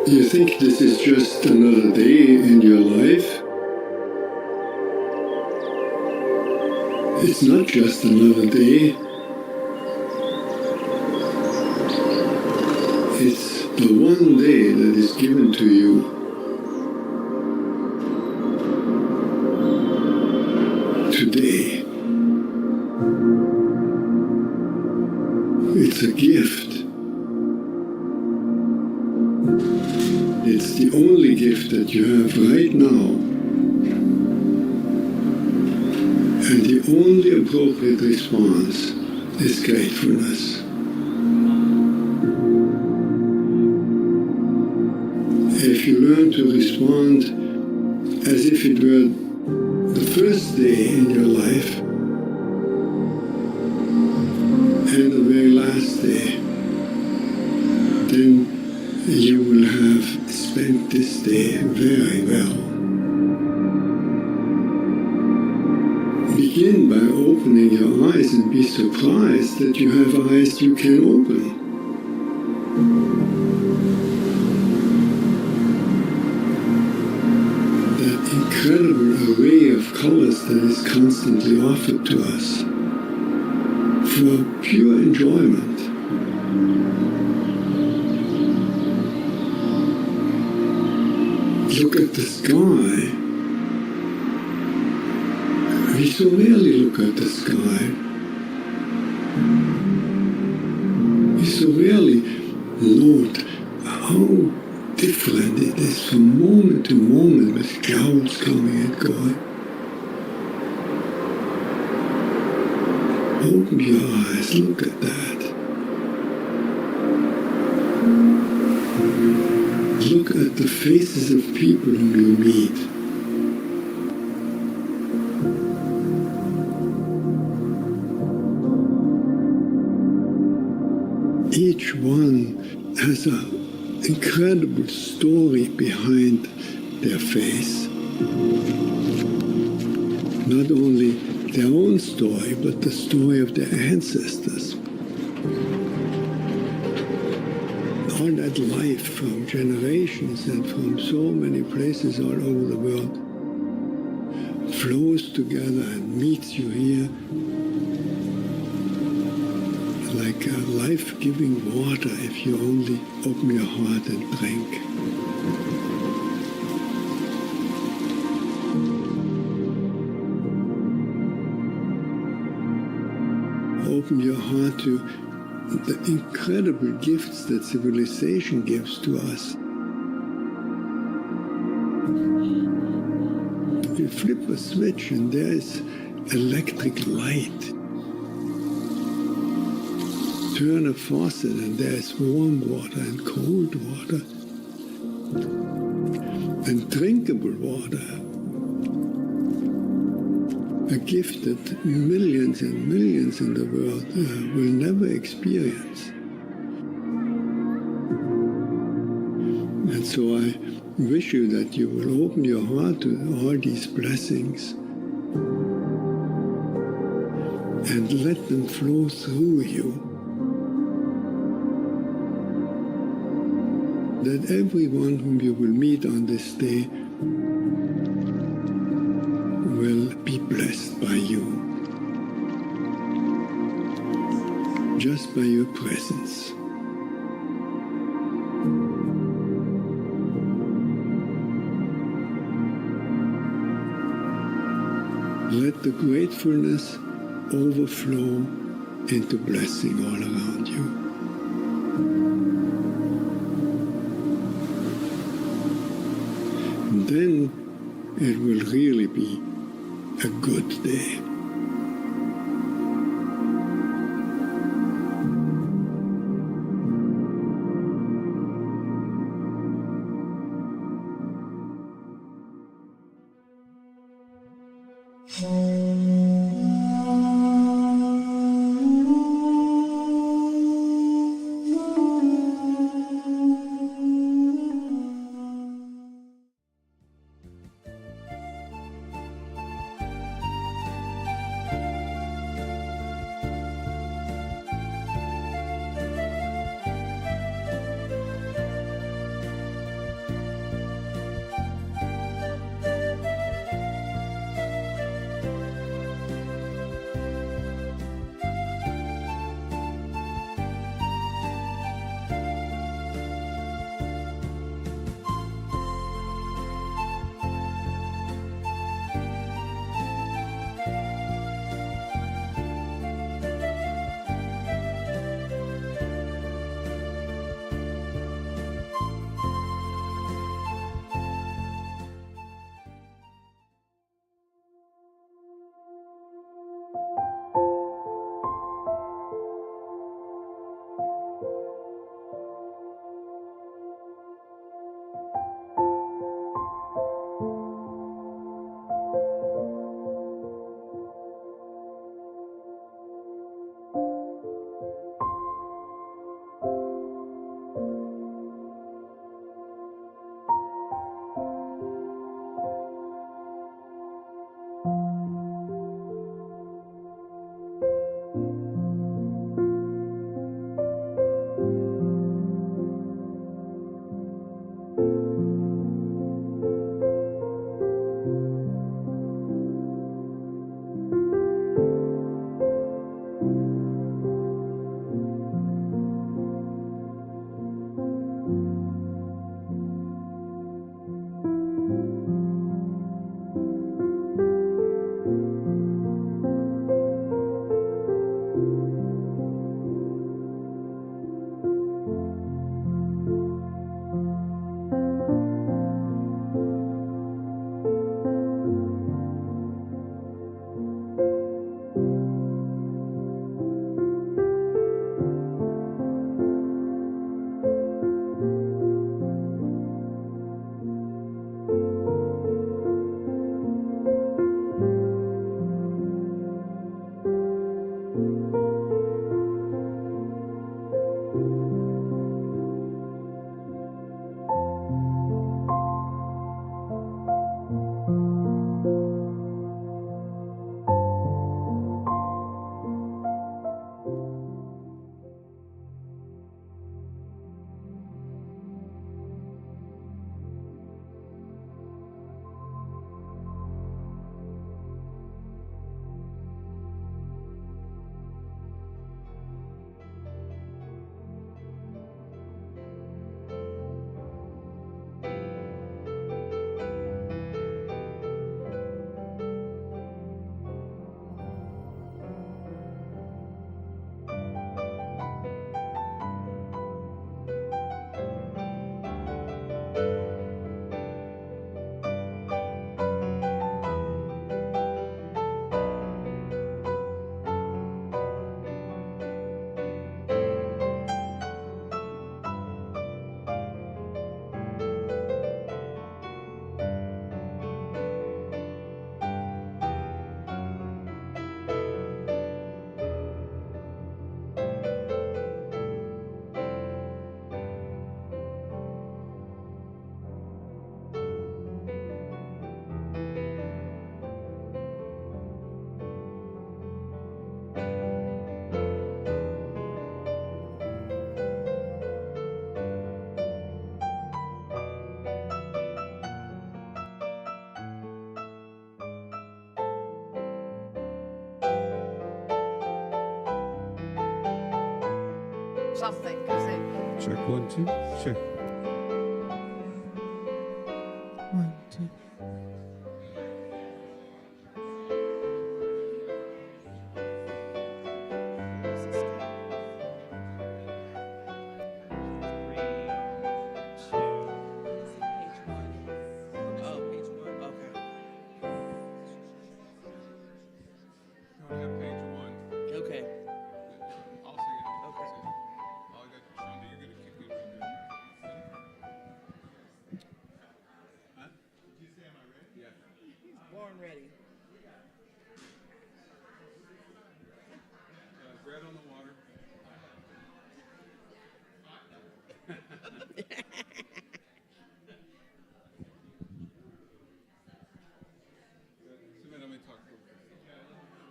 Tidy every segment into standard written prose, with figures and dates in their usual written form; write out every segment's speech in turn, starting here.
You think this is just another day in your life? It's not just another day. It's the one day that is given to you. Today. It's a gift. It's the only gift that you have right now. And the only appropriate response is gratefulness. If you learn to respond as if it were the first day in your life and the very last day, then you will have spent this day very well. Begin by opening your eyes and be surprised that you have eyes you can open. That incredible array of colors that is constantly offered to us for pure enjoyment. Look at the sky. We so rarely look at the sky. We so rarely note how different it is from moment to moment with clouds coming and going. Open your eyes, look at that. Look at the faces of people whom you meet. Each one has an incredible story behind their face. Not only their own story, but the story of their ancestors. All that life from generations and from so many places all over the world flows together and meets you here like a life-giving water if you only open your heart and drink. Open your heart to the incredible gifts that civilization gives to us. You flip a switch and there is electric light. Turn a faucet and there is warm water and cold water and drinkable water. A gift that millions and millions in the world will never experience. And so I wish you that you will open your heart to all these blessings and let them flow through you. That everyone whom you will meet on this day will be blessed by you, just by your presence. Let the gratefulness overflow into blessing all around you. And then it will really be a good day. something. 'Cause they... Check 1, 2. Check. 1, 2. Ready. Bread on the water.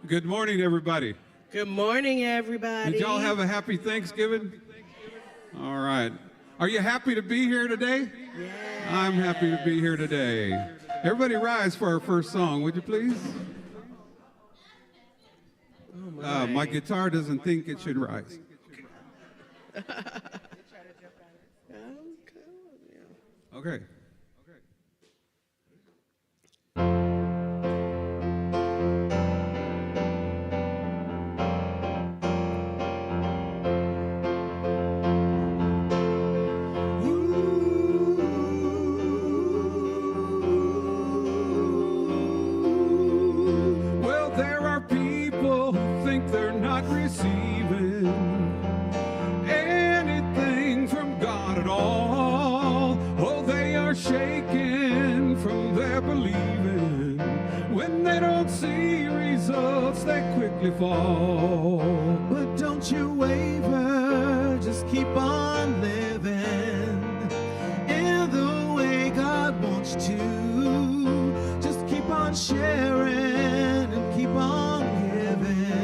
Good morning, everybody. Good morning, everybody. Did y'all have a happy Thanksgiving? All right. Are you happy to be here today? Yeah. I'm happy to be here today. Everybody rise for our first song, would you please? Oh my guitar doesn't think it should rise. Okay. Receiving anything from God at all. Oh, they are shaken from their believing. When they don't see results, they quickly fall. But don't you waver, just keep on living in the way God wants you to. Just keep on sharing and keep on giving.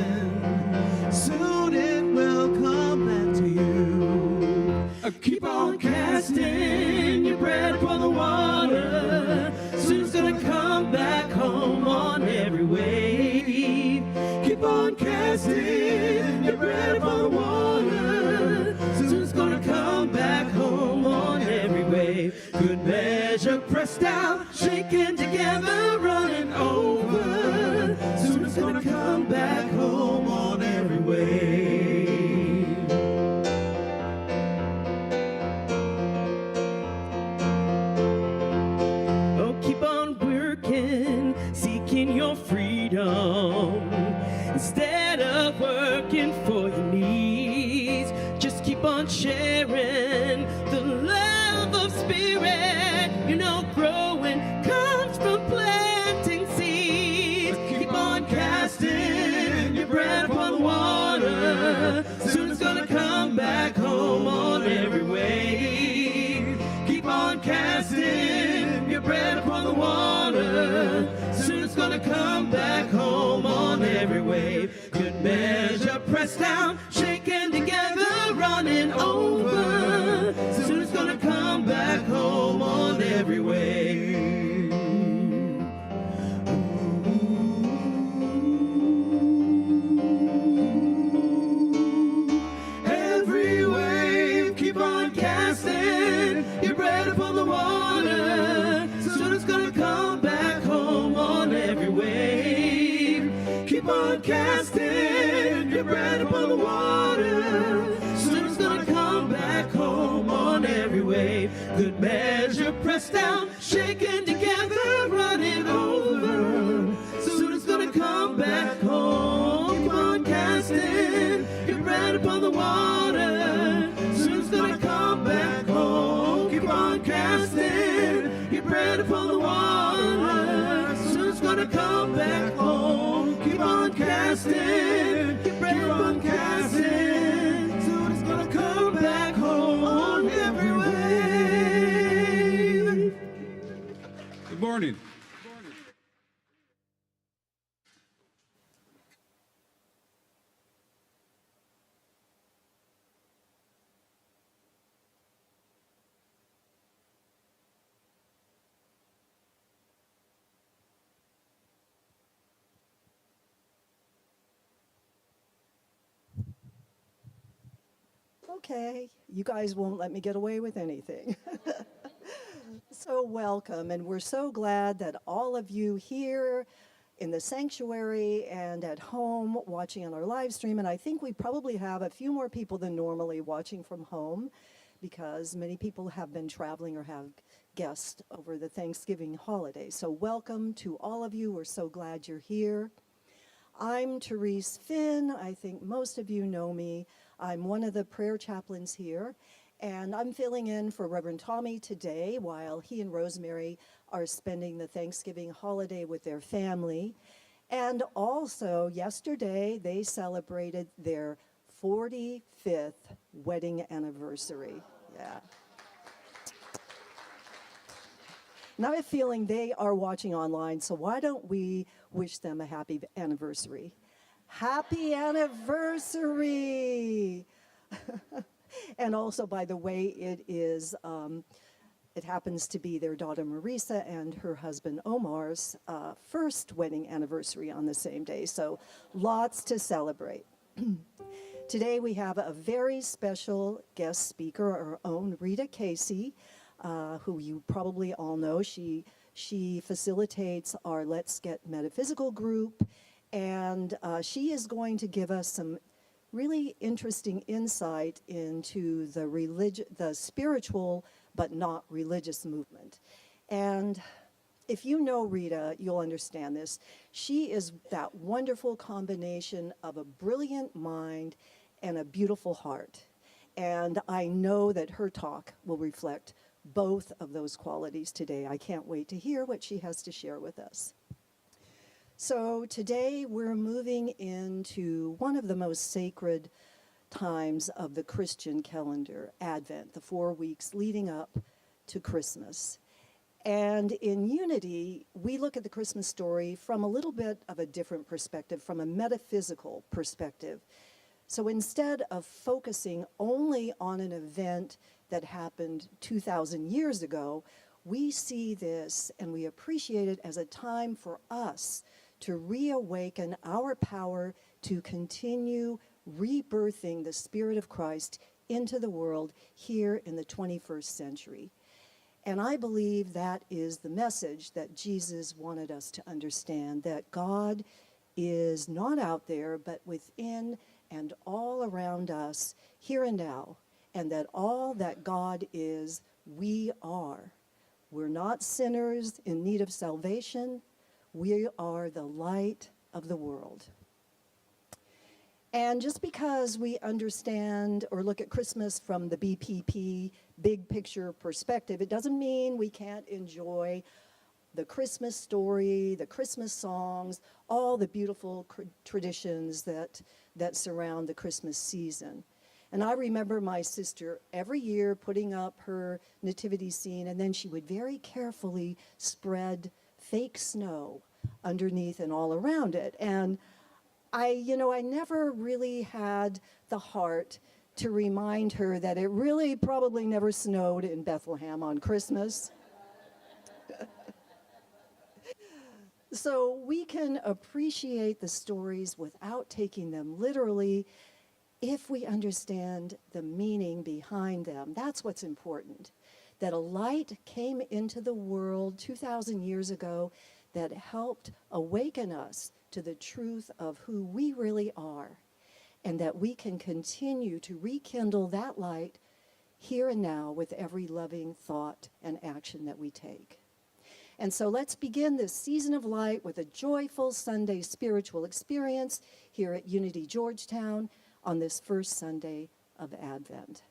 Soon it will come back to you. Keep on casting your bread upon the water. Soon it's gonna come back home on every wave. Keep on casting your bread upon the water. Soon it's gonna come back home on every wave. Good measure pressed down, shaken together, running over. Soon it's gonna come back home on every wave. Oh, keep on working, seeking your freedom. Instead of working for your needs, just keep on sharing the love of spirit. You know, growing comes from planting seeds. Keep on casting your bread upon the water. Soon it's gonna come back home on every wave. Keep on casting your bread upon the water. Soon it's gonna come back home on every wave. Good measure pressed down, shaken together, running over. Soon it's gonna come back home on every wave. Every wave, keep on casting your bread upon the water. Soon it's gonna come back home on every wave. Keep on casting your bread upon the water. Soon it's gonna come back home on every wave. Good measure pressed down, shaken together, running over. Soon it's gonna come back home. Keep on casting your bread upon the water. Soon it's gonna come back home. Keep on casting your bread upon the water. Soon it's gonna come back home. Keep on casting your bread upon casting. Soon it's gonna come back home on every wave. Good morning. Okay, you guys won't let me get away with anything. So welcome, and we're so glad that all of you here in the sanctuary and at home watching on our live stream, and I think we probably have a few more people than normally watching from home because many people have been traveling or have guests over the Thanksgiving holiday. So welcome to all of you. We're so glad you're here. I'm Therese Finn. I think most of you know me. I'm one of the prayer chaplains here, and I'm filling in for Reverend Tommy today while he and Rosemary are spending the Thanksgiving holiday with their family. And also, yesterday, they celebrated their 45th wedding anniversary. Yeah. And I have a feeling they are watching online, so why don't we wish them a happy anniversary? Happy anniversary! And also, by the way, it happens to be their daughter Marisa and her husband Omar's first wedding anniversary on the same day, so lots to celebrate. Today we have a very special guest speaker, our own Rita Casey, who you probably all know. She facilitates our Let's Get Metaphysical group, and she is going to give us some really interesting insight into the spiritual but not religious movement. And if you know Rita, you'll understand this. She is that wonderful combination of a brilliant mind and a beautiful heart. And I know that her talk will reflect both of those qualities today. I can't wait to hear what she has to share with us. So today we're moving into one of the most sacred times of the Christian calendar, Advent, the 4 weeks leading up to Christmas. And in Unity, we look at the Christmas story from a little bit of a different perspective, from a metaphysical perspective. So instead of focusing only on an event that happened 2,000 years ago, we see this and we appreciate it as a time for us to reawaken our power to continue rebirthing the Spirit of Christ into the world here in the 21st century. And I believe that is the message that Jesus wanted us to understand, that God is not out there, but within and all around us, here and now, and that all that God is, we are. We're not sinners in need of salvation. We are the light of the world. And just because we understand or look at Christmas from the BPP, big picture perspective, it doesn't mean we can't enjoy the Christmas story, the Christmas songs, all the beautiful traditions that surround the Christmas season. And I remember my sister every year putting up her nativity scene, and then she would very carefully spread fake snow underneath and all around it. And I never really had the heart to remind her that it really probably never snowed in Bethlehem on Christmas. So we can appreciate the stories without taking them literally if we understand the meaning behind them. That's what's important. That a light came into the world 2,000 years ago that helped awaken us to the truth of who we really are, and that we can continue to rekindle that light here and now with every loving thought and action that we take. And so let's begin this season of light with a joyful Sunday spiritual experience here at Unity Georgetown on this first Sunday of Advent.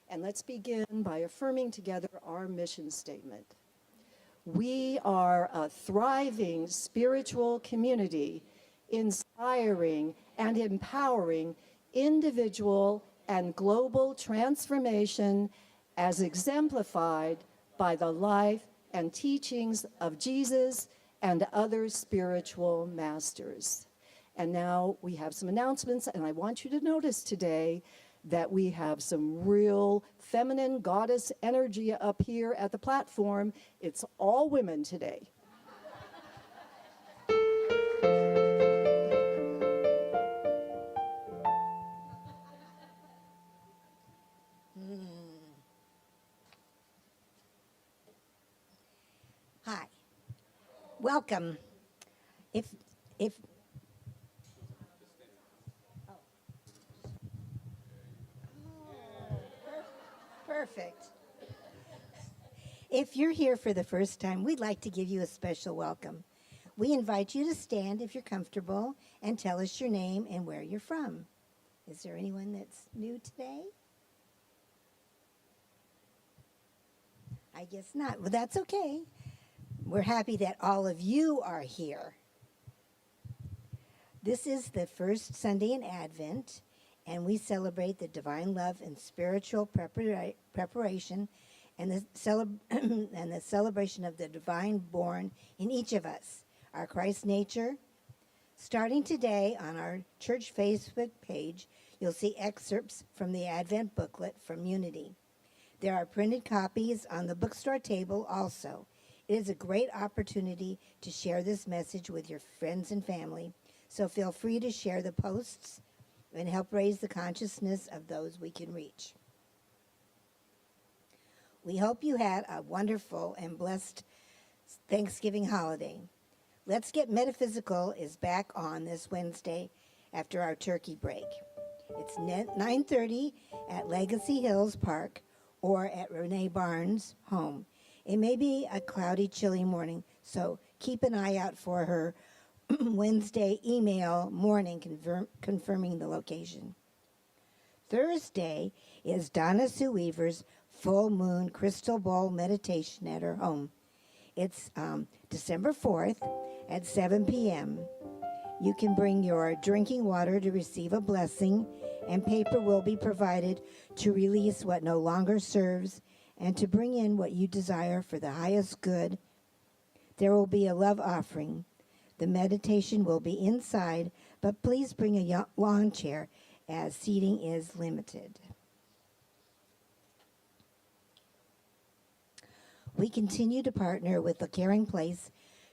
And let's begin by affirming together our mission statement. We are a thriving spiritual community, inspiring and empowering individual and global transformation as exemplified by the life and teachings of Jesus and other spiritual masters. And now we have some announcements, and I want you to notice today that we have some real feminine goddess energy up here at the platform. It's all women today. Welcome. If perfect. If you're here for the first time, we'd like to give you a special welcome. We invite you to stand if you're comfortable and tell us your name and where you're from. Is there anyone that's new today? I guess not. Well, that's okay. We're happy that all of you are here. This is the first Sunday in Advent, and we celebrate the divine love and spiritual preparation and the celebration of the divine born in each of us, our Christ nature. Starting today on our church Facebook page, you'll see excerpts from the Advent booklet from Unity. There are printed copies on the bookstore table also. It is a great opportunity to share this message with your friends and family, so feel free to share the posts and help raise the consciousness of those we can reach. We hope you had a wonderful and blessed Thanksgiving holiday. Let's Get Metaphysical is back on this Wednesday after our turkey break. It's 9:30 at Legacy Hills Park or at Renee Barnes' home. It may be a cloudy, chilly morning, so keep an eye out for her Wednesday email morning confirming the location. Thursday is Donna Sue Weaver's full moon crystal ball meditation at her home. It's December 4th at 7 p.m. You can bring your drinking water to receive a blessing, and paper will be provided to release what no longer serves and to bring in what you desire for the highest good. There will be a love offering. The meditation will be inside, but please bring a lawn chair as seating is limited. We continue to partner with The Caring Place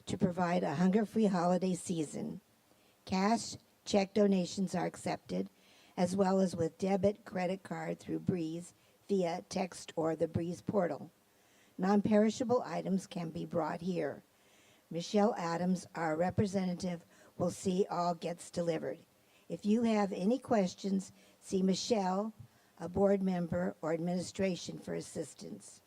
to provide a hunger-free holiday season. Cash, check donations are accepted, as well as with debit, credit card through Breeze via text or the Breeze portal. Non-perishable items can be brought here. Michelle Adams, our representative, will see all gets delivered. If you have any questions, see Michelle, a board member, or administration for assistance.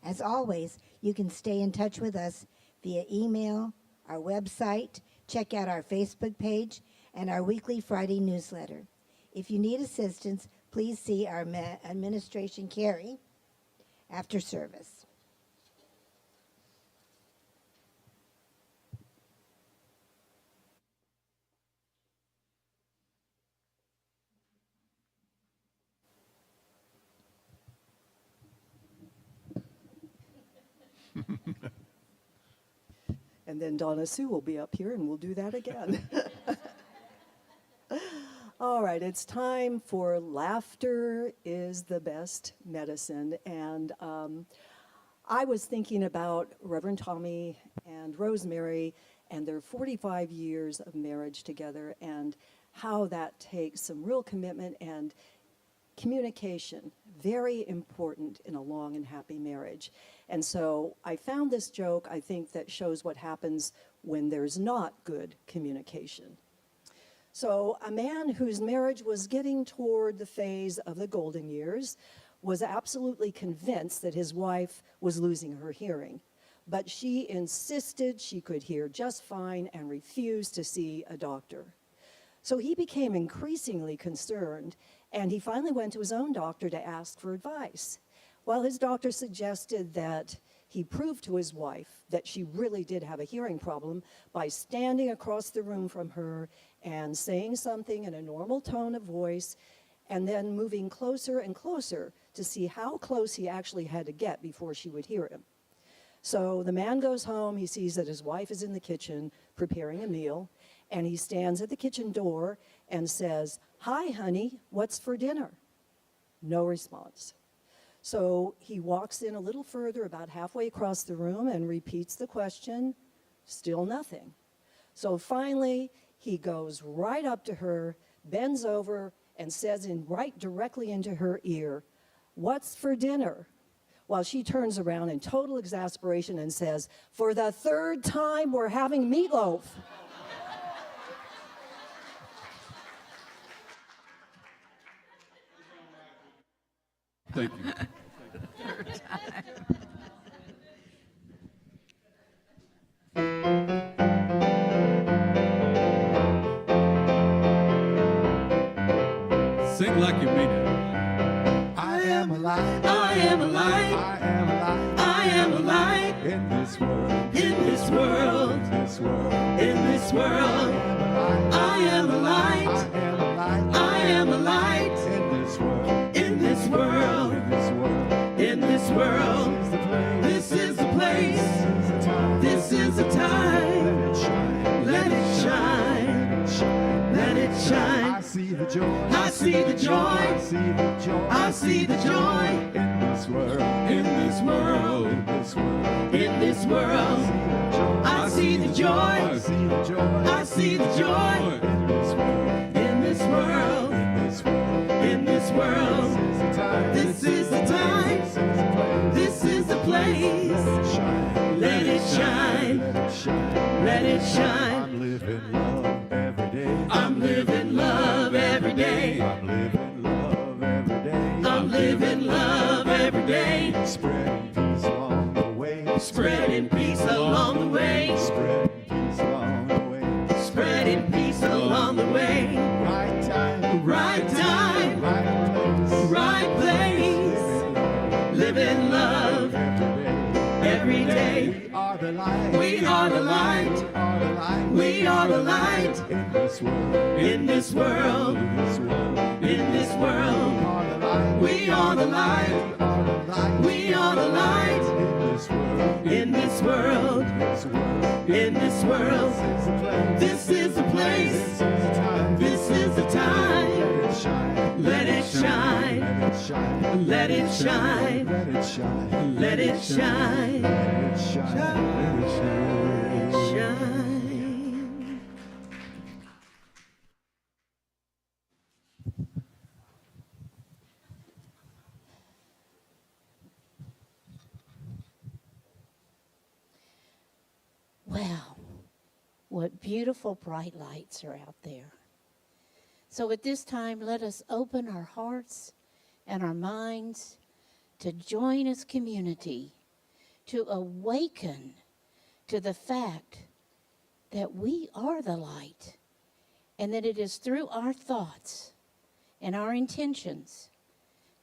As always, you can stay in touch with us via email, our website, check out our Facebook page, and our weekly Friday newsletter. If you need assistance, please see our administration, Carrie, after service. And then Donna Sue will be up here and we'll do that again. All right, it's time for Laughter is the Best Medicine. And I was thinking about Reverend Tommy and Rosemary and their 45 years of marriage together and how that takes some real commitment and communication, very important in a long and happy marriage. And so I found this joke, I think, that shows what happens when there's not good communication. So a man whose marriage was getting toward the phase of the golden years was absolutely convinced that his wife was losing her hearing. But she insisted she could hear just fine and refused to see a doctor. So he became increasingly concerned, and he finally went to his own doctor to ask for advice. Well, his doctor suggested that he prove to his wife that she really did have a hearing problem by standing across the room from her and saying something in a normal tone of voice, and then moving closer and closer to see how close he actually had to get before she would hear him. So the man goes home, he sees that his wife is in the kitchen preparing a meal, and he stands at the kitchen door and says, "Hi, honey, what's for dinner?" No response. So he walks in a little further, about halfway across the room, and repeats the question, still nothing. So finally, he goes right up to her, bends over, and says right directly into her ear, "What's for dinner?" while she turns around in total exasperation and says, "For the third time, we're having meatloaf." Thank you. Sing like you mean it. I am a light. I am a light. I am a light. I am a light In this world. in this world. In this world. In this world. I am a light. I am a light. I am a light In this world. in this world. In this world. In this world. This is the place. This is the place. This is the time. This is the time. Let it shine. Let it shine. Let it shine. Let it I shine. see the joy. I see the joy. I see the joy. I see the joy In this world. in this world. In this world. In this world. I see the joy. I see the joy. I see the joy In this world. in this world. In this world. In this world. This is the time. This is the time. This is the place. This is the place. Let it shine. Let it shine. Let it shine. Let it shine. I'm living love every day. I'm living love every day. I'm living love every day. I'm living love every day. Spreading peace along the way. Spreading peace along the way. Spreading peace along the way. Spreading peace along the way. Right time. Right time. Right place. Right place. Living love every day. We are the light. We are the light. We are the light. We are the light In this world. in this world. In this world. In this world. We are the light. We are the light. We are the light. We are the light In this world. in this world. In this world. In this world. This is the place. This is the place. This is the time. This is the time. Let it shine. Let it shine. Let it shine. Let it shine. Let it shine. Let it shine. Let it shine. Shine. Wow, what beautiful bright lights are out there. So at this time, let us open our hearts and our minds to join as community, to awaken to the fact that we are the light, and that it is through our thoughts and our intentions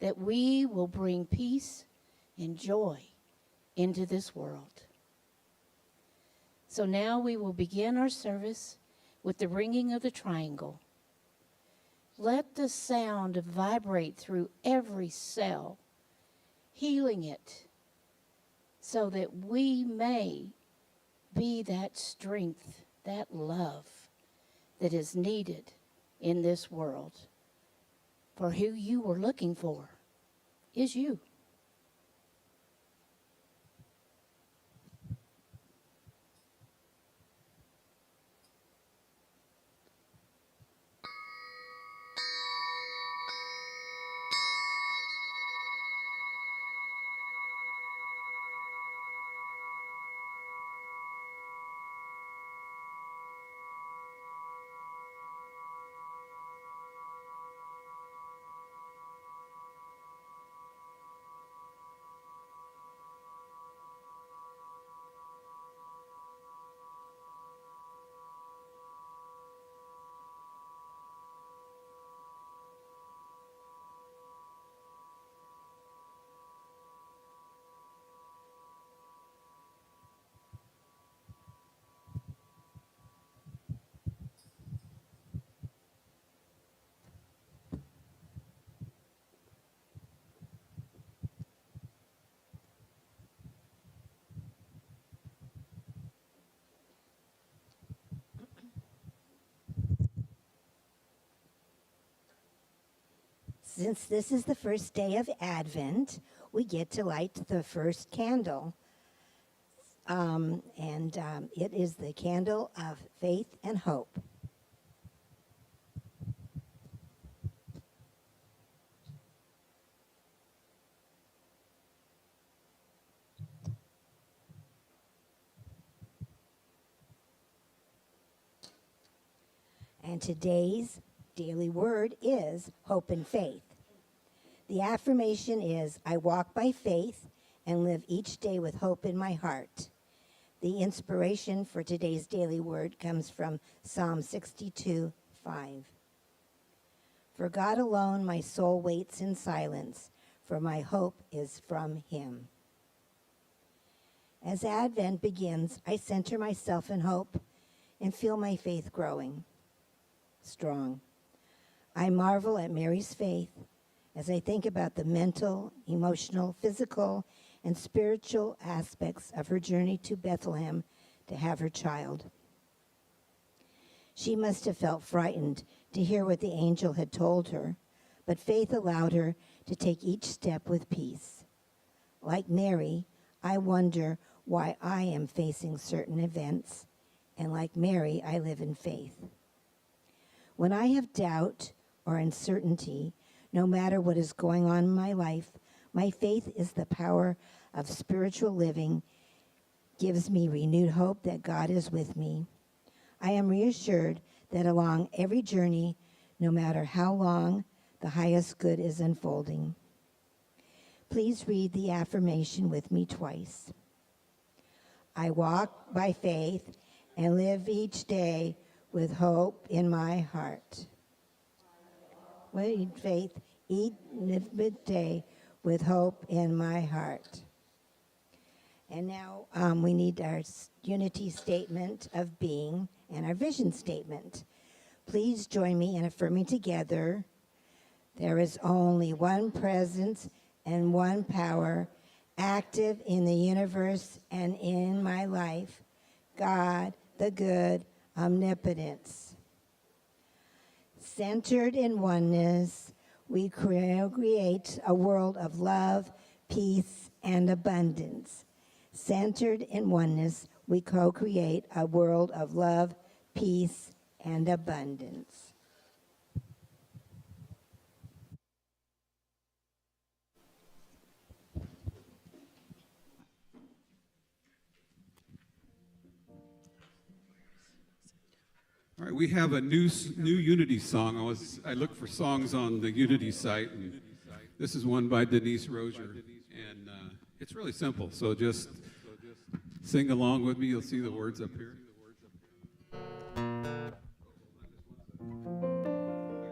that we will bring peace and joy into this world. So now we will begin our service with the ringing of the triangle. Let the sound vibrate through every cell, healing it so that we may be that strength, that love that is needed in this world. For who you were looking for is you. Since this is the first day of Advent, we get to light the first candle. It is the candle of faith and hope. And today's daily word is hope and faith. The affirmation is, I walk by faith and live each day with hope in my heart. The inspiration for today's daily word comes from Psalm 62:5. For God alone my soul waits in silence, for my hope is from him. As Advent begins, I center myself in hope and feel my faith growing strong. I marvel at Mary's faith as I think about the mental, emotional, physical, and spiritual aspects of her journey to Bethlehem to have her child. She must have felt frightened to hear what the angel had told her, but faith allowed her to take each step with peace. Like Mary, I wonder why I am facing certain events, and like Mary, I live in faith. When I have doubt or uncertainty, no matter what is going on in my life, my faith is the power of spiritual living, gives me renewed hope that God is with me. I am reassured that along every journey, no matter how long, the highest good is unfolding. Please read the affirmation with me twice. I walk by faith and live each day with hope in my heart. With faith, each day with hope in my heart. And now we need our unity statement of being and our vision statement. Please join me in affirming together, there is only one presence and one power active in the universe and in my life, God, the good, omnipotence. Centered in oneness, we create a world of love, peace, and abundance. Centered in oneness, we co-create a world of love, peace, and abundance. All right, we have a new Unity song. I looked for songs on the Unity site, and this is one by Denise Rozier, and it's really simple. So just sing along with me. You'll see the words up here. My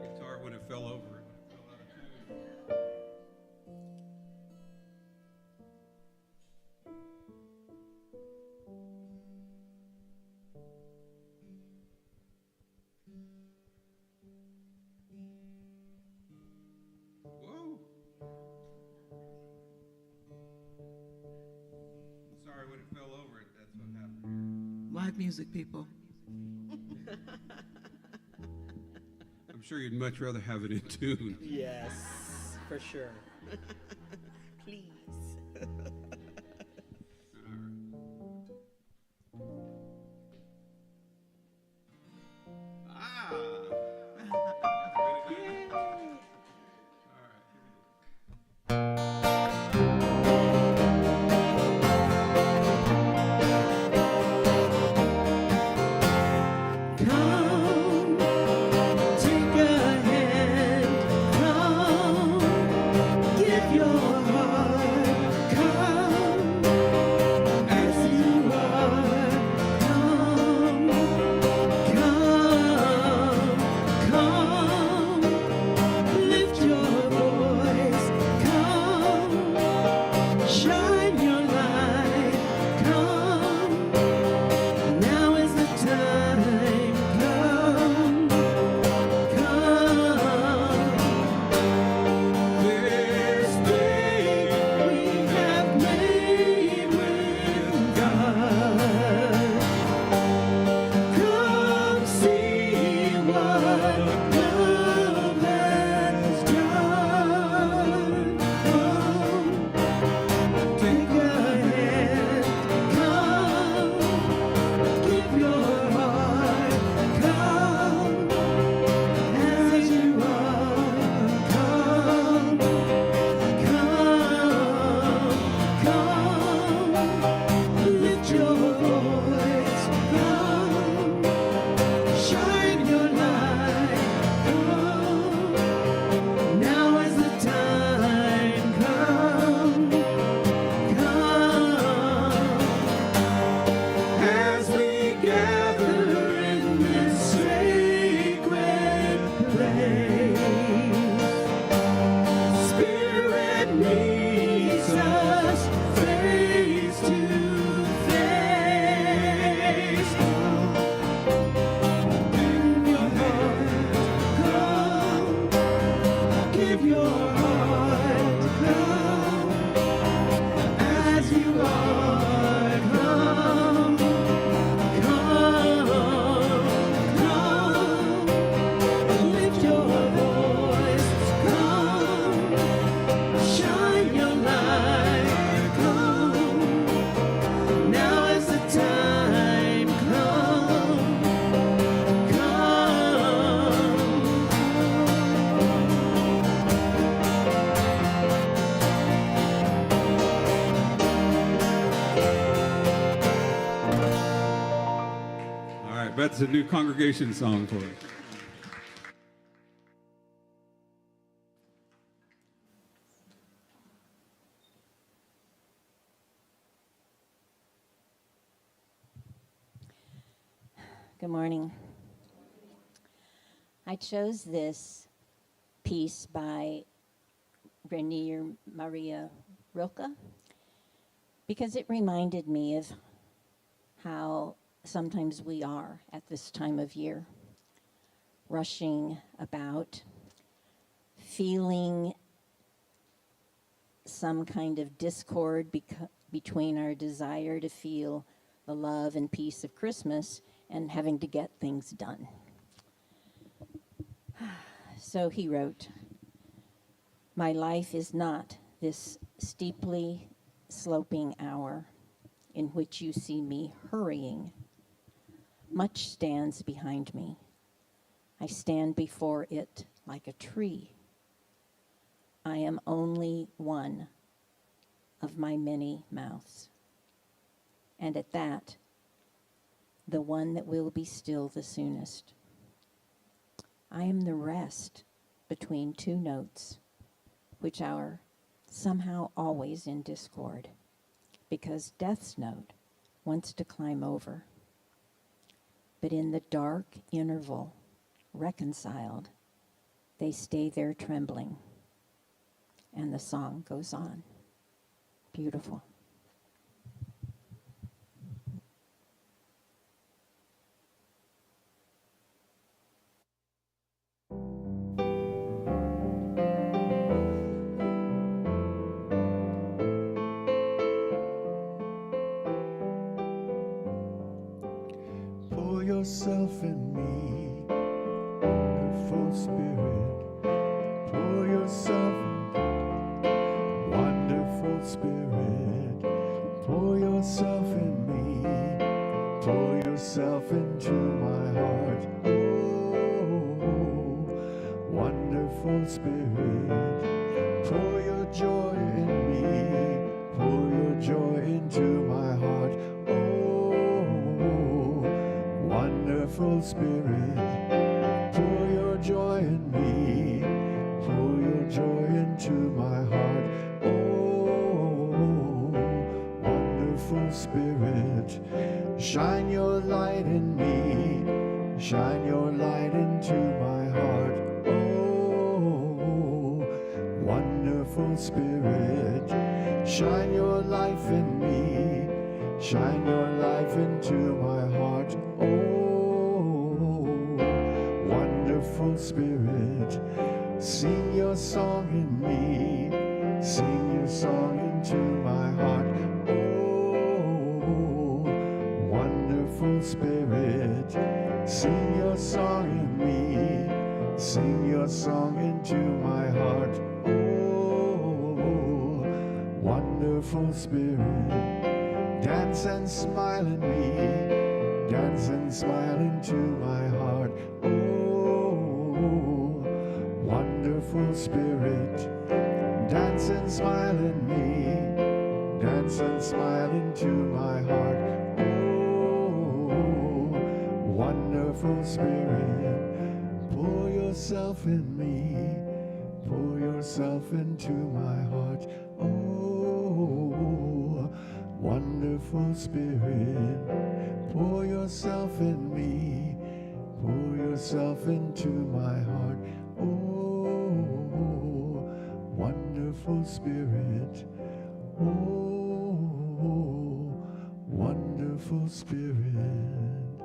guitar when it fell over. Whoa! Sorry, when it fell over, that's what happened. Live music, people. I'm sure you'd much rather have it in tune. Yes, for sure. Please. Ah! Come, take a hand. Come, give your heart. Come. Give your heart to come as you are. Come, come, come. Lift your voice. Come, shine your light. Come. Now is the time. Come, come. All right, Beth's a new congregation song for us. Good morning. I chose this piece by Rainier Maria Rilke because it reminded me of how sometimes we are at this time of year, rushing about, feeling some kind of discord between our desire to feel the love and peace of Christmas and having to get things done. So he wrote, "My life is not this steeply sloping hour in which you see me hurrying. Much stands behind me. I stand before it like a tree. I am only one of my many mouths. And at that, the one that will be still the soonest. I am the rest between two notes, which are somehow always in discord, because death's note wants to climb over. But in the dark interval, reconciled, they stay there trembling, and the song goes on." Beautiful. Pour yourself in me, wonderful Spirit. Pour yourself, wonderful Spirit. Pour yourself in me. Pour yourself into my heart. Oh, wonderful Spirit. Pour your joy in me. Pour your joy into my heart. Wonderful Spirit, pour your joy in me, pour your joy into my heart. Oh, wonderful Spirit, shine your light in me, shine your light into my heart. Oh, wonderful Spirit, shine your life in me, shine your life into my heart. Wonderful Spirit, sing your song in me, sing your song into my heart. Oh, wonderful Spirit, sing your song in me, sing your song into my heart. Oh, wonderful Spirit, dance and smile in me, dance and smile into my heart. Wonderful Spirit, dance and smile in me, dance and smile into my heart. Oh, wonderful Spirit, pour yourself in me, pour yourself into my heart. Oh, wonderful Spirit, pour yourself in me, pour yourself into my heart. Wonderful Spirit, oh, wonderful Spirit.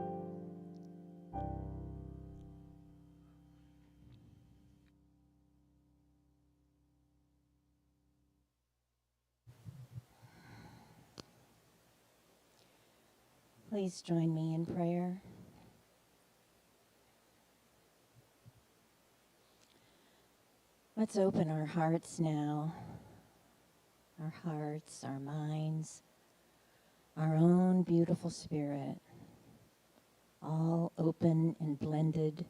Please join me in prayer. Let's open our hearts now. Our hearts, our minds, our own beautiful spirit, all open and blended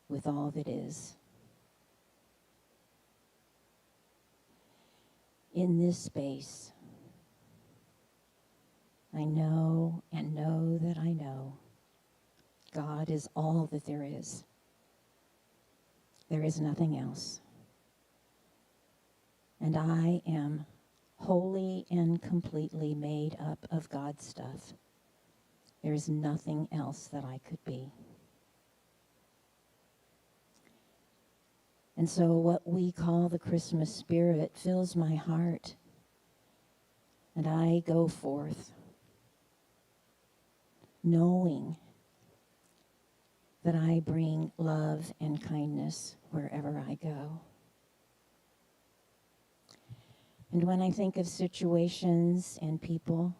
with all that is. In this space, I know and know that I know God is all that there is. There is nothing else. And I am wholly and completely made up of God's stuff. There is nothing else that I could be. And so what we call the Christmas spirit fills my heart. And I go forth knowing that I bring love and kindness wherever I go. And when I think of situations and people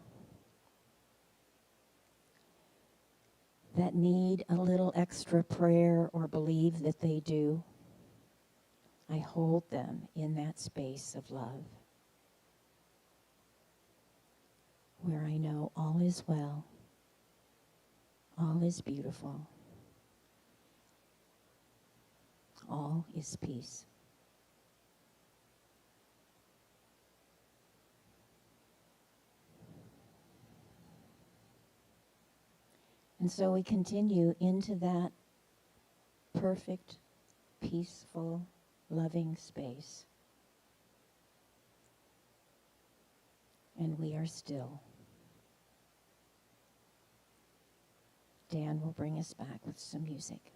that need a little extra prayer or believe that they do, I hold them in that space of love, where I know all is well, all is beautiful, all is peace. And so we continue into that perfect, peaceful, loving space. And we are still. Dan will bring us back with some music.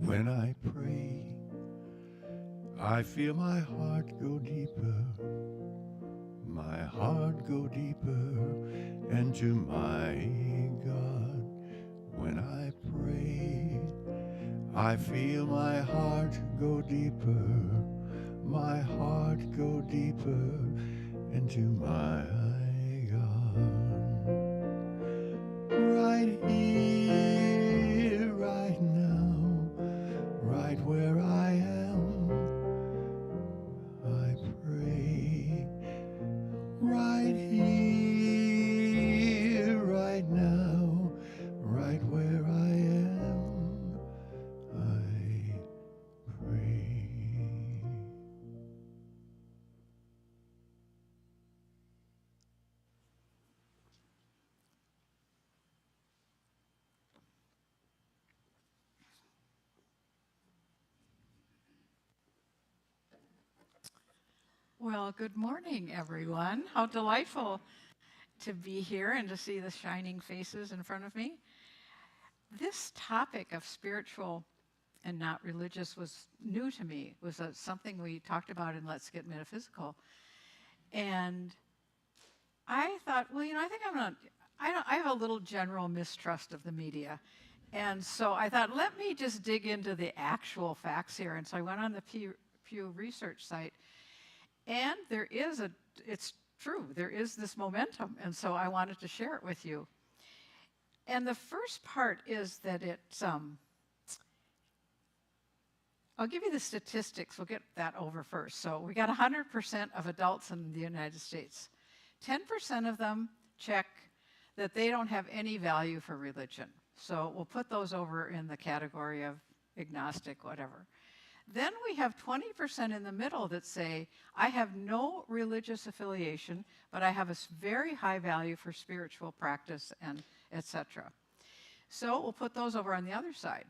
When I pray, I feel my heart go deeper, my heart go deeper into my God. When I pray, I feel my heart go deeper, my heart go deeper into my God. Right here, right now, right where I am, I pray. Right here, right now, right where I am, I pray. Well, good morning, everyone. How delightful to be here and to see the shining faces in front of me. This topic of spiritual and not religious was new to me. It was something we talked about in Let's Get Metaphysical. And I thought, well, I think I have a little general mistrust of the media. And so I thought, let me just dig into the actual facts here. And so I went on the Pew Research site. And it's true, there is this momentum, and so I wanted to share it with you. And the first part is that I'll give you the statistics, we'll get that over first. So we got 100% of adults in the United States. 10% of them check that they don't have any value for religion. So we'll put those over in the category of agnostic, whatever. Then we have 20% in the middle that say, I have no religious affiliation, but I have a very high value for spiritual practice and etc. So we'll put those over on the other side.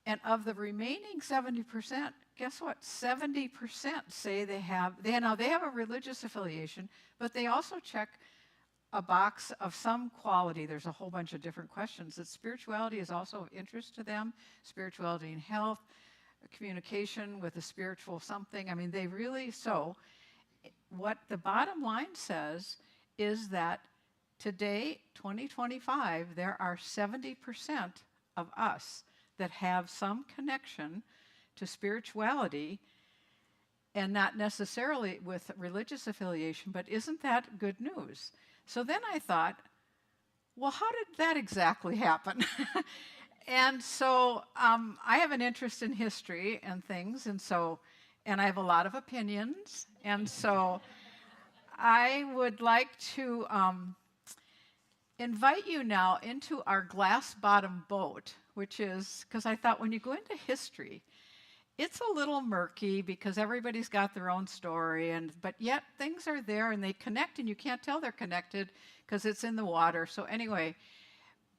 And of the remaining 70%, guess what? 70% say they have a religious affiliation, but they also check a box of some quality. There's a whole bunch of different questions. That spirituality is also of interest to them, spirituality and health, communication with a spiritual something. I mean, they really, so what the bottom line says is that today, 2025, there are 70% of us that have some connection to spirituality, and not necessarily with religious affiliation, but isn't that good news? So then I thought, well, how did that exactly happen? And so I have an interest in history and things, and I have a lot of opinions, and so I would like to invite you now into our glass bottom boat, which is, because I thought when you go into history, it's a little murky because everybody's got their own story, but yet things are there and they connect, and you can't tell they're connected because it's in the water. So anyway,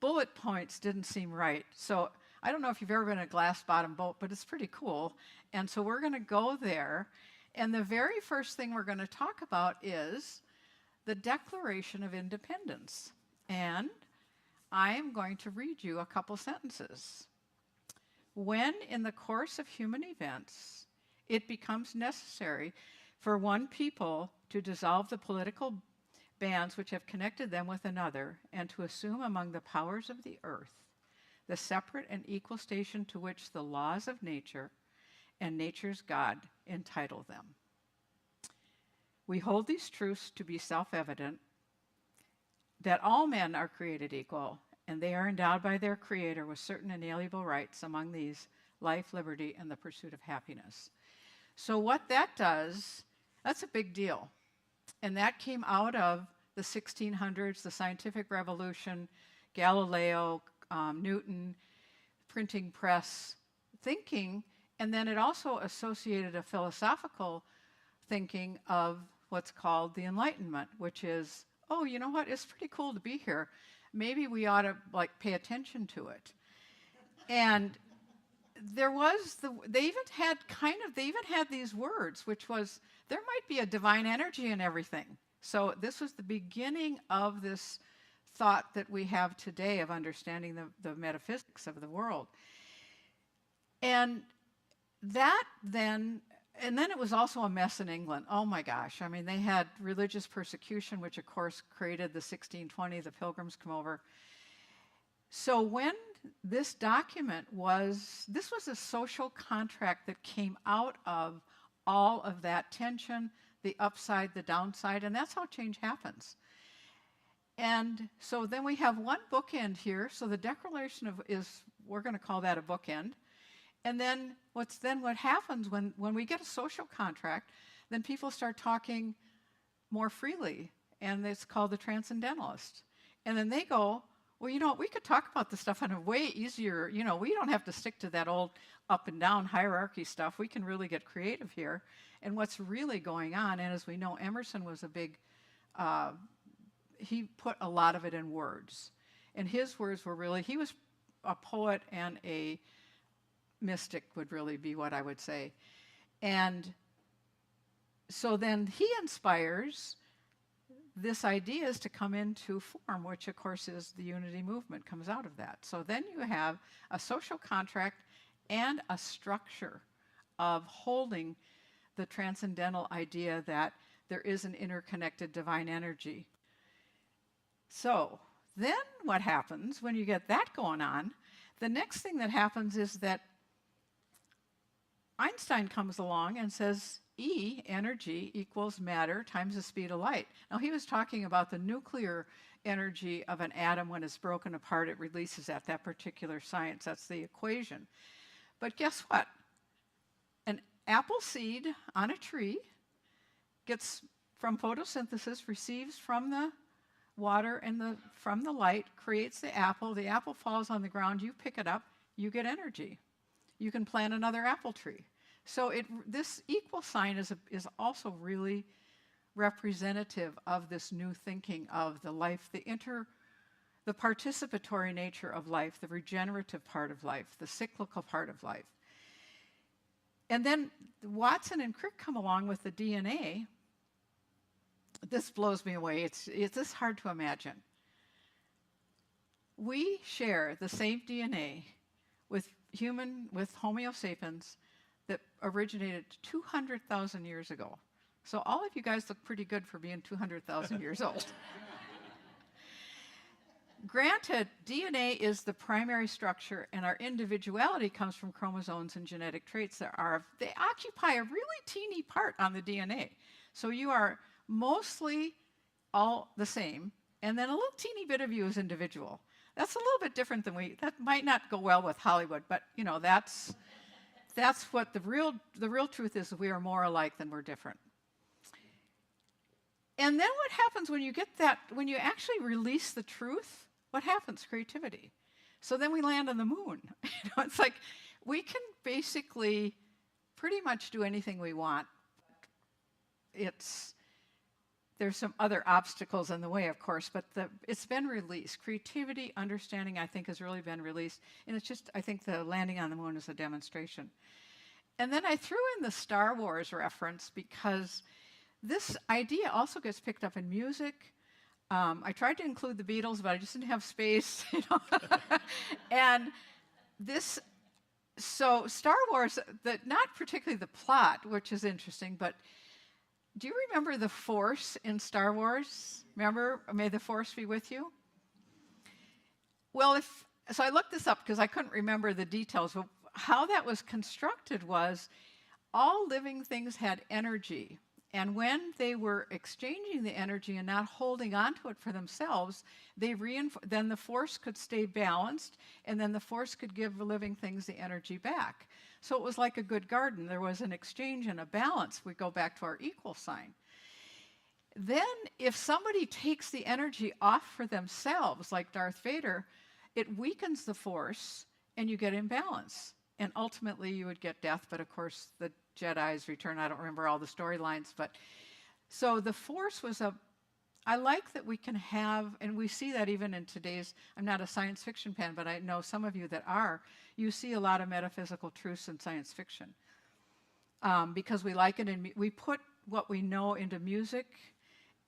bullet points didn't seem right. So I don't know if you've ever been in a glass bottom boat, but it's pretty cool. And so we're going to go there. And the very first thing we're going to talk about is the Declaration of Independence. And I am going to read you a couple sentences. When in the course of human events, it becomes necessary for one people to dissolve the political bands which have connected them with another, and to assume among the powers of the earth the separate and equal station to which the laws of nature and nature's God entitle them. We hold these truths to be self-evident, that all men are created equal, and they are endowed by their Creator with certain inalienable rights, among these life, liberty, and the pursuit of happiness. So what that does, that's a big deal. And that came out of the 1600s, the scientific revolution, Galileo, Newton, printing press thinking, and then it also associated a philosophical thinking of what's called the Enlightenment, which is, oh, you know what, it's pretty cool to be here. Maybe we ought to pay attention to it. And there was they even had these words, which was, there might be a divine energy in everything. So this was the beginning of this thought that we have today of understanding the metaphysics of the world. And then it was also a mess in England. Oh my gosh, I mean, they had religious persecution, which of course created the 1620, the Pilgrims come over. So when this document this was a social contract that came out of all of that tension, the upside, the downside, and that's how change happens. And so then we have one bookend here. So the declaration we're going to call that a bookend. And then what happens when we get a social contract, then people start talking more freely, and it's called the transcendentalist. And then they go, well, we could talk about this stuff in a way easier, we don't have to stick to that old up and down hierarchy stuff. We can really get creative here. And what's really going on, and as we know, Emerson was he put a lot of it in words. And his words were he was a poet and a mystic would really be what I would say. And so then he inspires this idea is to come into form, which of course is the unity movement comes out of that. So then you have a social contract and a structure of holding the transcendental idea that there is an interconnected divine energy. So then what happens when you get that going on? The next thing that happens is that Einstein comes along and says E, energy, equals matter times the speed of light. Now he was talking about the nuclear energy of an atom. When it's broken apart, it releases that particular science. That's the equation. But guess what? An apple seed on a tree gets from photosynthesis, receives from the water and from the light, creates the apple falls on the ground, you pick it up, you get energy. You can plant another apple tree. So this equal sign is also really representative of this new thinking of the life, the participatory nature of life, the regenerative part of life, the cyclical part of life. And then Watson and Crick come along with the DNA. This blows me away. It's this hard to imagine. We share the same DNA with Homo sapiens that originated 200,000 years ago. So all of you guys look pretty good for being 200,000 years old. Granted, DNA is the primary structure, and our individuality comes from chromosomes and genetic traits they occupy a really teeny part on the DNA. So you are mostly all the same, and then a little teeny bit of you is individual. That's a little bit different that might not go well with Hollywood, but that's what the real truth is. We are more alike than we're different. And then what happens when you actually release the truth? What happens? Creativity. So then we land on the moon. It's like we can basically pretty much do anything we want. There's some other obstacles in the way, of course, but it's been released. Creativity, understanding, I think, has really been released. And it's just, I think the landing on the moon is a demonstration. And then I threw in the Star Wars reference because this idea also gets picked up in music. I tried to include the Beatles, but I just didn't have space. And so Star Wars, not particularly the plot, which is interesting, but do you remember the Force in Star Wars? Remember, may the Force be with you? Well, so I looked this up because I couldn't remember the details. But how that was constructed was all living things had energy. And when they were exchanging the energy and not holding on to it for themselves, then the force could stay balanced, and then the force could give the living things the energy back. So it was like a good garden. There was an exchange and a balance. We go back to our equal sign. Then if somebody takes the energy off for themselves, like Darth Vader, it weakens the force, and you get imbalance. And ultimately, you would get death, but of course, the Jedi's return. I don't remember all the storylines, but so the force was I like that we can have, and we see that even in today's, I'm not a science fiction fan, but I know some of you that are, you see a lot of metaphysical truths in science fiction because we like it, and we put what we know into music,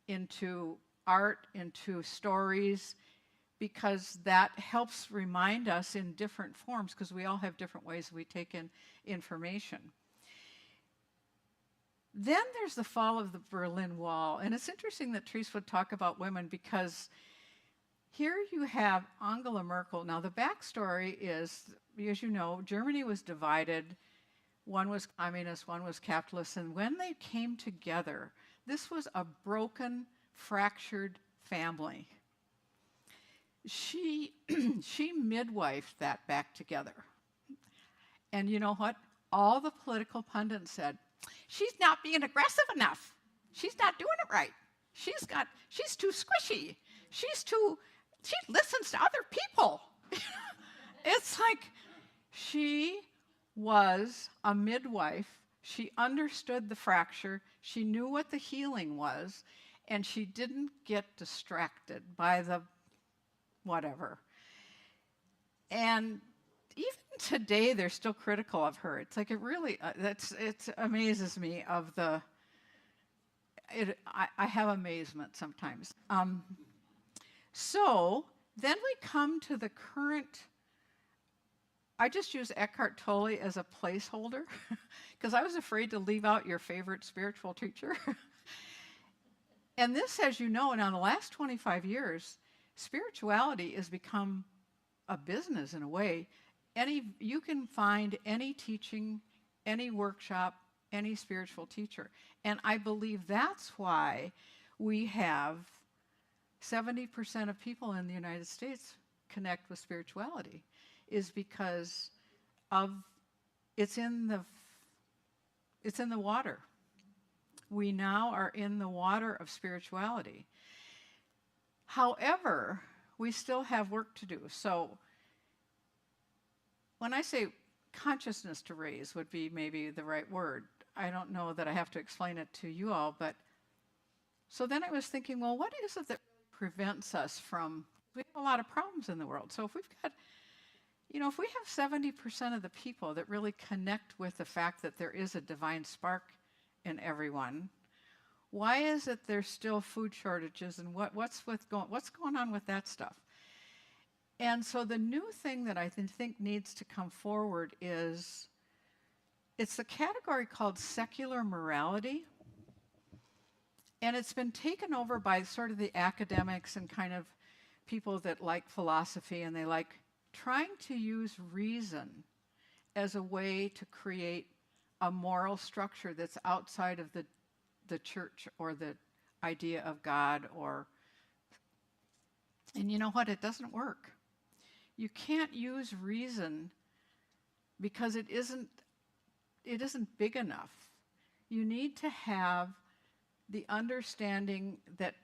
into art, into stories, because that helps remind us in different forms, because we all have different ways we take in information. Then there's the fall of the Berlin Wall. And it's interesting that Therese would talk about women, because here you have Angela Merkel. Now, the backstory is, as you know, Germany was divided. One was communist, one was capitalist. And when they came together, this was a broken, fractured family. She midwifed that back together. And you know what? All the political pundits said, she's not being aggressive enough. She's not doing it right. She's too squishy. She listens to other people. It's like she was a midwife. She understood the fracture. She knew what the healing was, and she didn't get distracted by the whatever. And even today, they're still critical of her. It's like it really, it amazes me of the I have amazement sometimes. So then we come to the current. I just use Eckhart Tolle as a placeholder because I was afraid to leave out your favorite spiritual teacher. And this, as you know, now in the last 25 years, spirituality has become a business in a way. You can find any teaching, any workshop, any spiritual teacher. And I believe that's why we have 70% of people in the United States connect with spirituality, is because of it's in the water. We now are in the water of spirituality. However, we still have work to do. So when I say consciousness to raise would be maybe the right word. I don't know that I have to explain it to you all, but so then I was thinking, well, what is it that prevents us from, we have a lot of problems in the world. So if we've got, if we have 70% of the people that really connect with the fact that there is a divine spark in everyone, why is it there's still food shortages, and what's going on with that stuff? And so the new thing that I think needs to come forward is, it's a category called secular morality, and it's been taken over by sort of the academics and kind of people that like philosophy, and they like trying to use reason as a way to create a moral structure that's outside of the church or the idea of God, and you know what? It doesn't work. You can't use reason because it isn't big enough. You need to have the understanding, that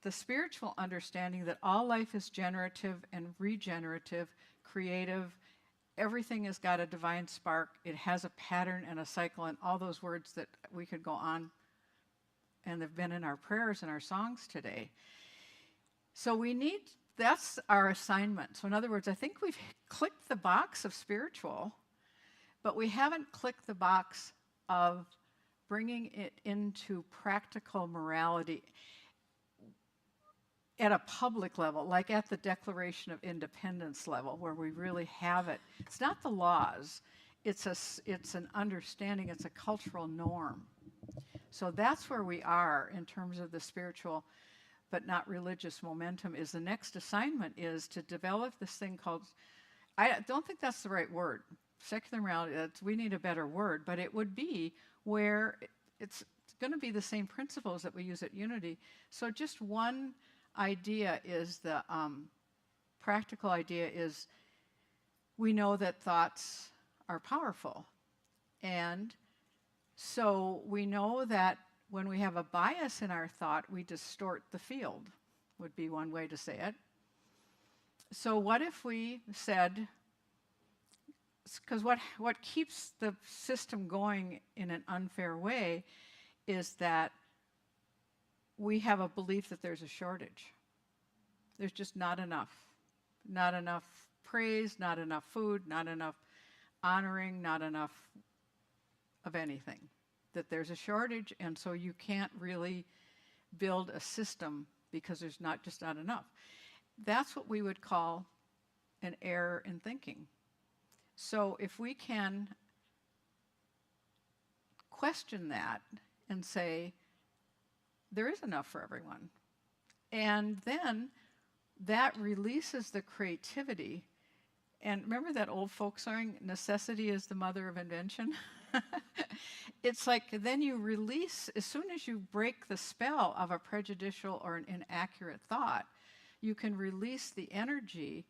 the spiritual understanding that all life is generative and regenerative, creative. Everything has got a divine spark. It has a pattern and a cycle, and all those words that we could go on, and they've been in our prayers and our songs today. So that's our assignment. So in other words, I think we've clicked the box of spiritual, but we haven't clicked the box of bringing it into practical morality at a public level, like at the Declaration of Independence level, where we really have it. It's not the laws, it's an understanding, it's a cultural norm. So that's where we are in terms of the spiritual but not religious momentum. Is the next assignment is to develop this thing called, I don't think that's the right word, secular morality. We need a better word, but it would be where it's going to be the same principles that we use at Unity. So just one idea is the practical idea is, we know that thoughts are powerful, and so we know that when we have a bias in our thought, we distort the field, would be one way to say it. So what if we said, because what keeps the system going in an unfair way is that we have a belief that there's a shortage. There's just not enough. Not enough praise, not enough food, not enough honoring, not enough of anything. That there's a shortage, and so you can't really build a system because there's not enough. That's what we would call an error in thinking. So if we can question that and say, there is enough for everyone, and then that releases the creativity. And remember that old folk song, necessity is the mother of invention? It's like then you release, as soon as you break the spell of a prejudicial or an inaccurate thought, you can release the energy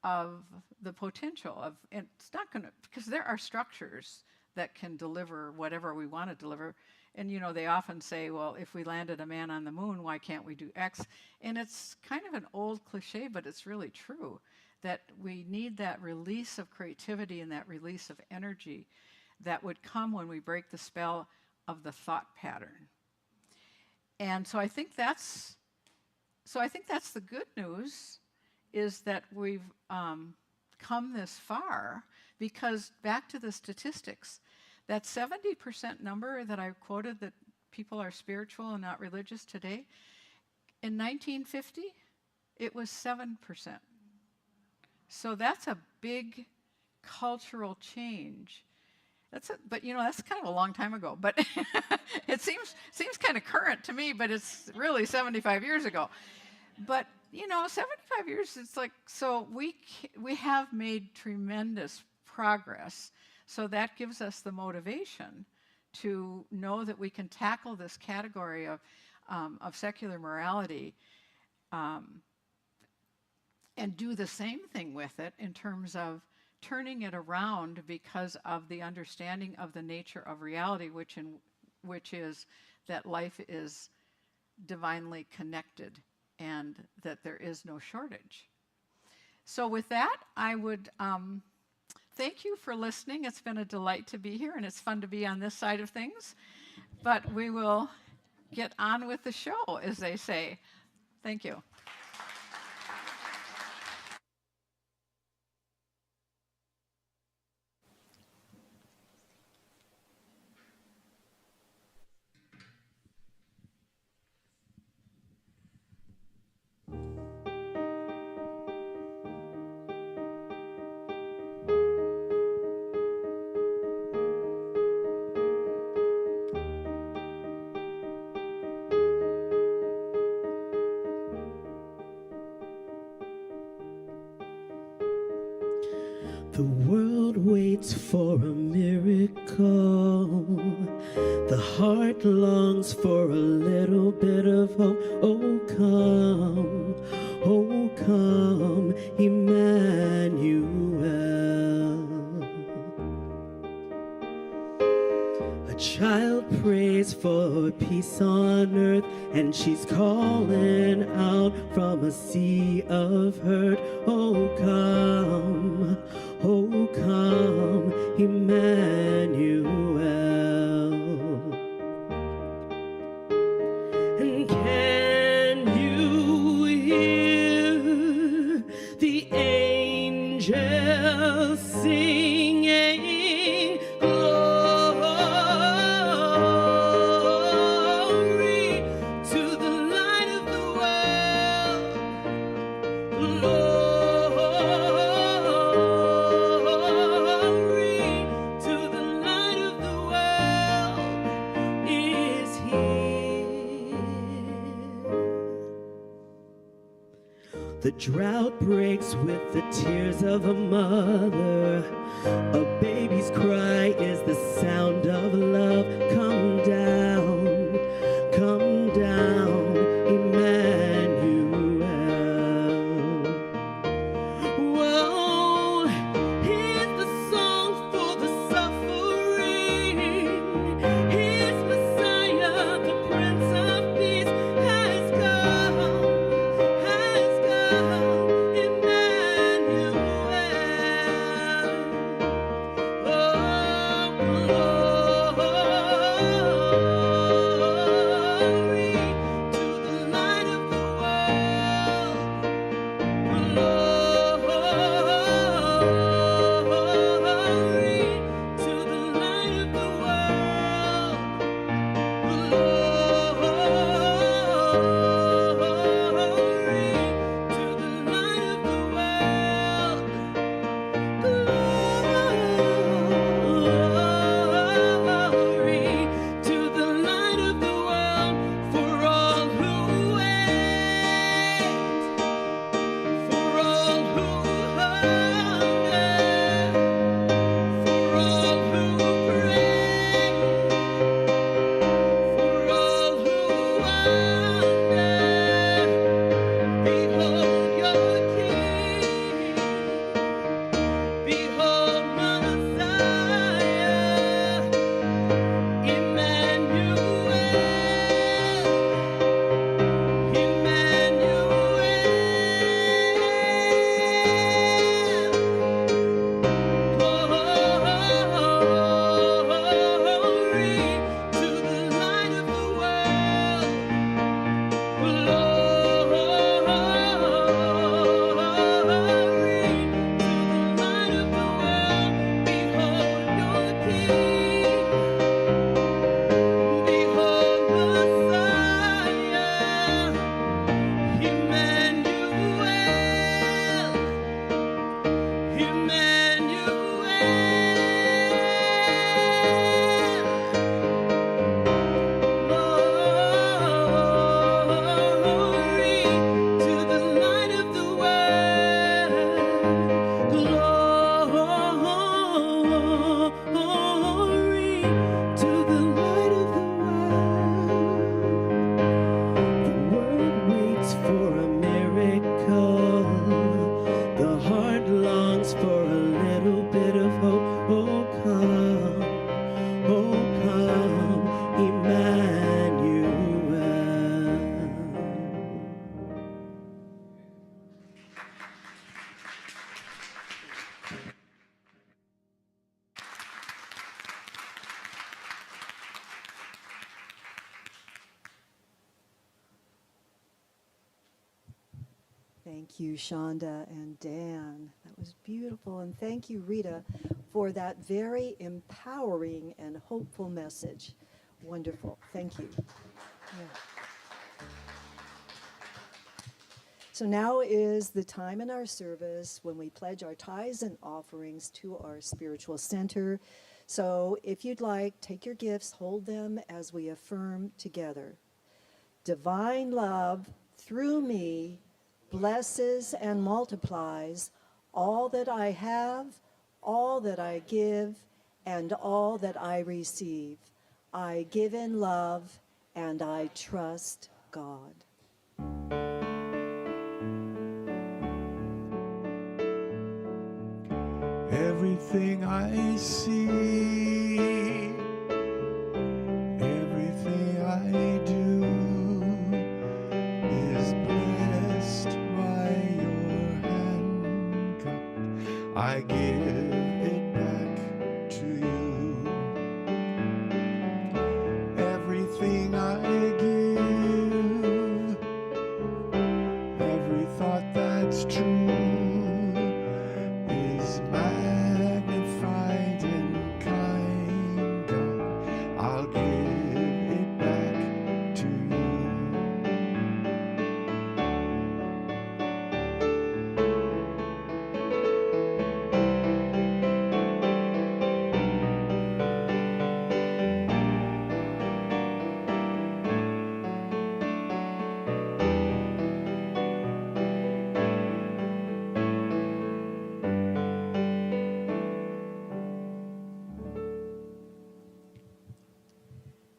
of the potential of, and it's not going to, because there are structures that can deliver whatever we want to deliver. And they often say, well, if we landed a man on the moon, why can't we do X? And it's kind of an old cliche, but it's really true, that we need that release of creativity and that release of energy that would come when we break the spell of the thought pattern. And so I think that's the good news, is that we've come this far, because back to the statistics, that 70% number that I quoted, that people are spiritual and not religious today. In 1950, it was 7%. So that's a big cultural change. But that's kind of a long time ago. But it seems kind of current to me. But it's really 75 years ago. But 75 years. It's like, so we have made tremendous progress. So that gives us the motivation to know that we can tackle this category of secular morality and do the same thing with it in terms of turning it around because of the understanding of the nature of reality, which is that life is divinely connected and that there is no shortage. So with that, I would thank you for listening. It's been a delight to be here, and it's fun to be on this side of things. But we will get on with the show, as they say. Thank you. The world waits for a miracle. The heart longs for a little bit of hope. Oh come, Emmanuel. A child prays for peace on earth, and she's calling out from a sea of hurt. Oh come, Emmanuel. And can you hear the angels singing? Glory to the light of the world. Glory to the light of the world is here. The drought breaks with the tears of a mother. A baby's cry is the sound of love. Come down, Emmanuel. Whoa, here's the song for the suffering. His Messiah, the Prince of Peace, has come, Emmanuel. Oh, Thank you, Shonda and Dan. That was beautiful. And thank you, Rita, for that very empowering and hopeful message. Wonderful. Thank you. Yeah. So now is the time in our service when we pledge our tithes and offerings to our spiritual center. So if you'd like, take your gifts, hold them as we affirm together. Divine love through me blesses and multiplies all that I have, all that I give, and all that I receive. I give in love, and I trust God. Everything I see, everything I do is blessed by your hand, God. I give it back to you. Everything I give, every thought that's true is magnified and kind, God. I'll give it back to you.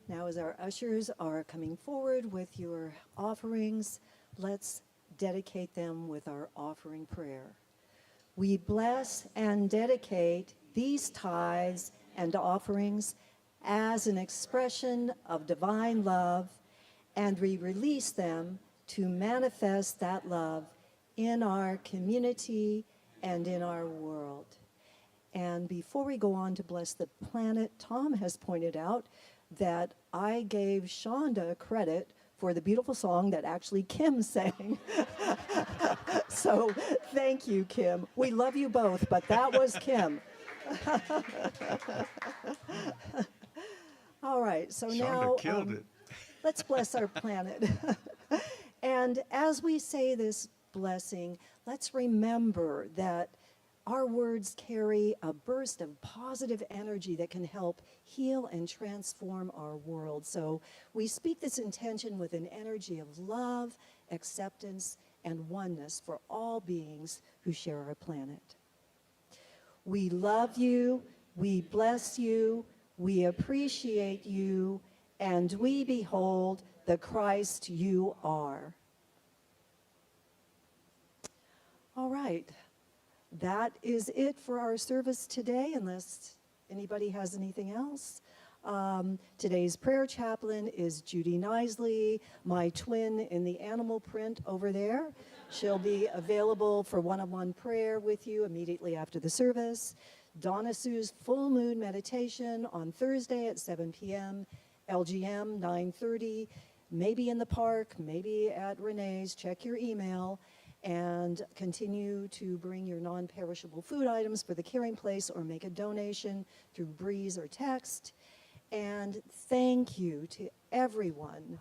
Now, as our ushers are coming forward with your offerings, let's dedicate them with our offering prayer. We bless and dedicate these tithes and offerings as an expression of divine love, and we release them to manifest that love in our community and in our world. And before we go on to bless the planet, Tom has pointed out that I gave Shonda credit for the beautiful song that actually Kim sang. So thank you, Kim. We love you both, but that was Kim. All right, so Shonda now killed it. let's bless our planet. And as we say this blessing, let's remember that our words carry a burst of positive energy that can help heal and transform our world. So we speak this intention with an energy of love, acceptance, and oneness for all beings who share our planet. We love you, we bless you, we appreciate you, and we behold the Christ you are. All right. That is it for our service today, unless anybody has anything else. Today's prayer chaplain is Judy Nisley, my twin in the animal print over there. She'll be available for one-on-one prayer with you immediately after the service. Donna Sue's full moon meditation on Thursday at 7 p.m., LGM 9:30, maybe in the park, maybe at Renee's. Check your email. And continue to bring your non-perishable food items for the caring place or make a donation through Breeze or text. And thank you to everyone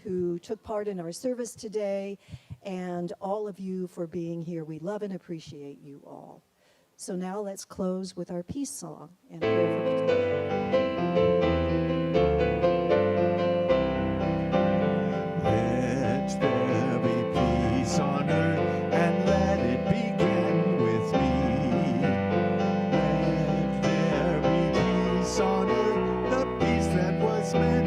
who took part in our service today, and all of you for being here. We love and appreciate you all. So now let's close with our peace song and prayer for protection. Let there be peace on earth, and let it begin with me. Let there be peace on earth, the peace that was meant